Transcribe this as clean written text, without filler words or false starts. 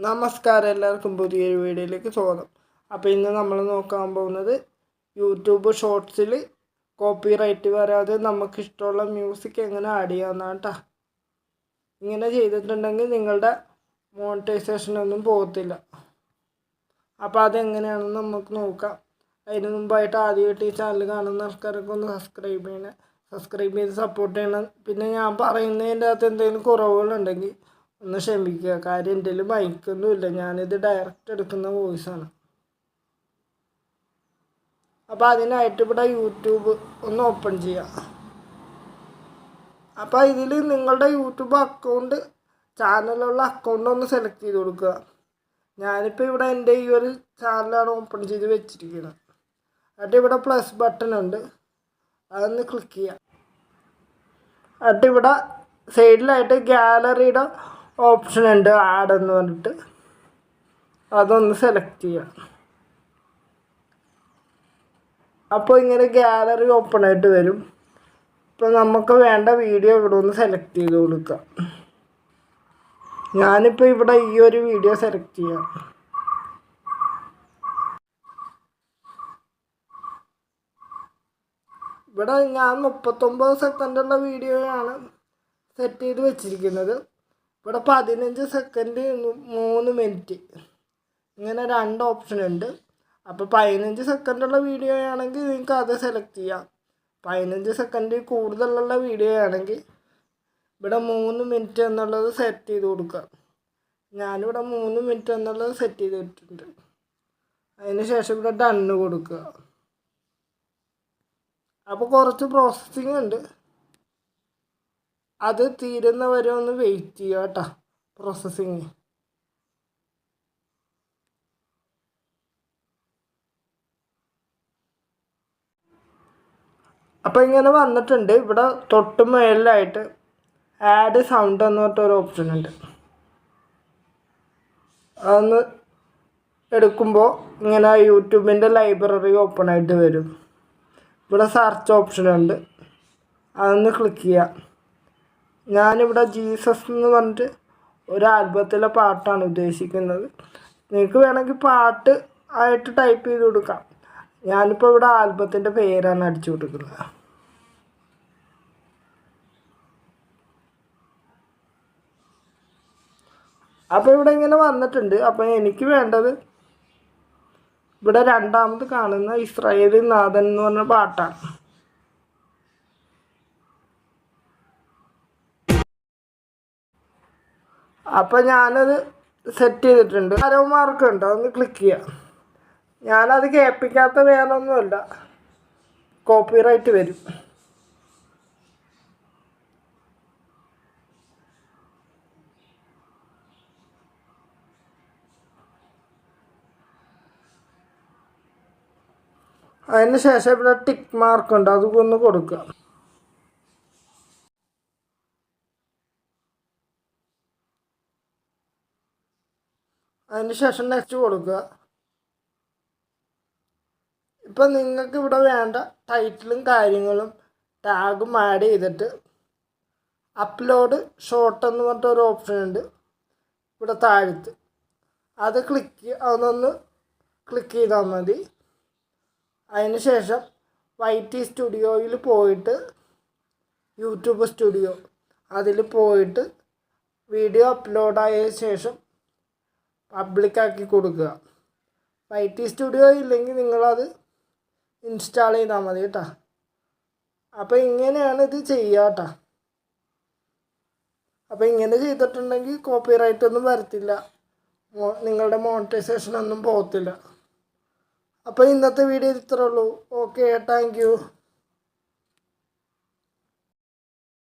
നമസ്കാരം, എല്ലാവർക്കും പുതിയൊരു വീഡിയോയിലേക്ക് സ്വാഗതം. അപ്പോൾ ഇന്ന് നമ്മൾ നോക്കാൻ പോകുന്നത് യൂട്യൂബ് ഷോർട്സിൽ കോപ്പിറൈറ്റ് വരാതെ നമുക്കിഷ്ടമുള്ള മ്യൂസിക് എങ്ങനെ ആഡ് ചെയ്യാമെന്നാണ് കേട്ടോ. ഇങ്ങനെ ചെയ്തിട്ടുണ്ടെങ്കിൽ നിങ്ങളുടെ മോണിറ്റൈസേഷനൊന്നും പോകത്തില്ല. അപ്പോൾ അതെങ്ങനെയാണെന്ന് നമുക്ക് നോക്കാം. അതിന് മുമ്പായിട്ട് ആദ്യമായിട്ട് ഈ ചാനൽ കാണുന്ന ആൾക്കാരൊക്കെ ഒന്ന് സബ്സ്ക്രൈബ് ചെയ്ത് സപ്പോർട്ട് ചെയ്യണം. പിന്നെ ഞാൻ പറയുന്നതിൻ്റെ അകത്ത് എന്തെങ്കിലും കുറവുകളുണ്ടെങ്കിൽ ഒന്ന് ക്ഷമിക്കുക. കാര്യം എൻ്റെ കയ്യിൽ മൈക്കൊന്നുമില്ല, ഞാനിത് ഡയറക്റ്റ് എടുക്കുന്ന വോയിസാണ്. അപ്പോൾ അതിനായിട്ട് ഇവിടെ യൂട്യൂബ് ഒന്ന് ഓപ്പൺ ചെയ്യാം. അപ്പോൾ ഇതിൽ നിങ്ങളുടെ യൂട്യൂബ് അക്കൗണ്ട്, ചാനലുള്ള അക്കൗണ്ട് ഒന്ന് സെലക്ട് ചെയ്ത് കൊടുക്കുക. ഞാനിപ്പോൾ ഇവിടെ എൻ്റെ ഈ ഒരു ചാനലാണ് ഓപ്പൺ ചെയ്ത് വെച്ചിരിക്കുന്നത്. എന്നിട്ട് ഇവിടെ പ്ലസ് ബട്ടൺ ഉണ്ട്, അതൊന്ന് ക്ലിക്ക് ചെയ്യാം. എന്നിട്ട് ഇവിടെ സൈഡിലായിട്ട് ഗാലറിയുടെ ഓപ്ഷൻ ഉണ്ട്, ആഡ് എന്ന് പറഞ്ഞിട്ട്, അതൊന്ന് സെലക്ട് ചെയ്യാം. അപ്പോൾ ഇങ്ങനെ ഗാലറി ഓപ്പൺ ആയിട്ട് വരും. ഇപ്പോൾ നമുക്ക് വേണ്ട വീഡിയോ ഇവിടെ ഒന്ന് സെലക്ട് ചെയ്ത് കൊടുക്കാം. ഞാനിപ്പോൾ ഇവിടെ ഈ ഒരു വീഡിയോ സെലക്ട് ചെയ്യാം. ഇവിടെ ഞാൻ 39 സെക്കൻഡുള്ള വീഡിയോയാണ് സെറ്റ് ചെയ്ത് വെച്ചിരിക്കുന്നത്. ഇവിടെ 15 സെക്കൻഡ്, 3 മിനിറ്റ്, ഇങ്ങനെ 2 ഓപ്ഷൻ ഉണ്ട്. അപ്പോൾ 15 സെക്കൻഡുള്ള വീഡിയോ ആണെങ്കിൽ നിങ്ങൾക്ക് അത് സെലക്ട് ചെയ്യാം. 15 സെക്കൻഡ് കൂടുതലുള്ള വീഡിയോ ആണെങ്കിൽ ഇവിടെ 3 മിനിറ്റ് എന്നുള്ളത് സെറ്റ് ചെയ്ത് കൊടുക്കുക. ഞാനിവിടെ 3 മിനിറ്റ് എന്നുള്ളത് സെറ്റ് ചെയ്തിട്ടുണ്ട്. അതിന് ശേഷം ഇവിടെ ഡണ്ണ് കൊടുക്കുക. അപ്പോൾ കുറച്ച് പ്രോസസ്സിങ് ഉണ്ട്, അത് തീരുന്നവരെ ഒന്ന് വെയിറ്റ് ചെയ്യുക കേട്ടോ. പ്രോസസ്സിങ് അപ്പോൾ ഇങ്ങനെ വന്നിട്ടുണ്ട്. ഇവിടെ തൊട്ട് മേളിലായിട്ട് ആഡ് സൗണ്ട് എന്ന് പറഞ്ഞിട്ടൊരു ഓപ്ഷൻ ഉണ്ട്. അതൊന്ന് എടുക്കുമ്പോൾ ഇങ്ങനെ യൂട്യൂബിൻ്റെ ലൈബ്രറി ഓപ്പൺ ആയിട്ട് വരും. ഇവിടെ സെർച്ച് ഓപ്ഷൻ ഉണ്ട്, അതൊന്ന് ക്ലിക്ക് ചെയ്യാം. ഞാനിവിടെ ജീസസ് എന്ന് പറഞ്ഞിട്ട് ഒരു ആൽബത്തിലെ പാട്ടാണ് ഉദ്ദേശിക്കുന്നത്. നിങ്ങൾക്ക് വേണമെങ്കിൽ പാട്ട് ആയിട്ട് ടൈപ്പ് ചെയ്ത് കൊടുക്കാം. ഞാനിപ്പോൾ ഇവിടെ ആൽബത്തിൻ്റെ പേരാണ് അടിച്ചു കൊടുക്കുന്നത്. അപ്പോൾ ഇവിടെ ഇങ്ങനെ വന്നിട്ടുണ്ട്. അപ്പോൾ എനിക്ക് വേണ്ടത് ഇവിടെ രണ്ടാമത് കാണുന്ന ഇസ്രായേൽ നാഥൻ എന്ന് പറഞ്ഞ പാട്ടാണ്. അപ്പോൾ ഞാനത് സെറ്റ് ചെയ്തിട്ടുണ്ട്. ആരോ മാർക്ക് ഉണ്ട്, അതൊന്ന് ക്ലിക്ക് ചെയ്യാം. ഞാനത് കേൾപ്പിക്കാത്ത വേറൊന്നുമല്ല, കോപ്പിറൈറ്റ് വരും. അതിന് ശേഷം ഇവിടെ ടിക്ക് മാർക്ക് ഉണ്ട്, അതൊന്ന് കൊടുക്കുക. അതിന് ശേഷം നെക്സ്റ്റ് കൊടുക്കുക. ഇപ്പം നിങ്ങൾക്ക് ഇവിടെ വേണ്ട ടൈറ്റിലും കാര്യങ്ങളും ടാഗും ആഡ് ചെയ്തിട്ട് അപ്ലോഡ് ഷോർട്ട് എന്ന് പറഞ്ഞിട്ടൊരു ഓപ്ഷൻ ഉണ്ട് ഇവിടെ താഴത്ത്, അത് അതൊന്ന് ക്ലിക്ക് ചെയ്താൽ മതി. അതിന് ശേഷം YT സ്റ്റുഡിയോയിൽ പോയിട്ട് യൂട്യൂബ് സ്റ്റുഡിയോ അതിൽ പോയിട്ട് വീഡിയോ അപ്ലോഡായ ശേഷം പബ്ലിക്കാക്കി കൊടുക്കുക. YT സ്റ്റുഡിയോ ഇല്ലെങ്കിൽ നിങ്ങളത് ഇൻസ്റ്റാൾ ചെയ്താൽ മതി കേട്ടോ. അപ്പോൾ ഇങ്ങനെയാണ് ഇത് ചെയ്യുക കേട്ടോ. അപ്പോൾ ഇങ്ങനെ ചെയ്തിട്ടുണ്ടെങ്കിൽ കോപ്പിറൈറ്റ് ഒന്നും വരത്തില്ല, നിങ്ങളുടെ മോണിറ്റൈസേഷനൊന്നും പോകത്തില്ല. അപ്പോൾ ഇന്നത്തെ വീഡിയോ ഇത്രേ ഉള്ളൂ. Okay, thank you.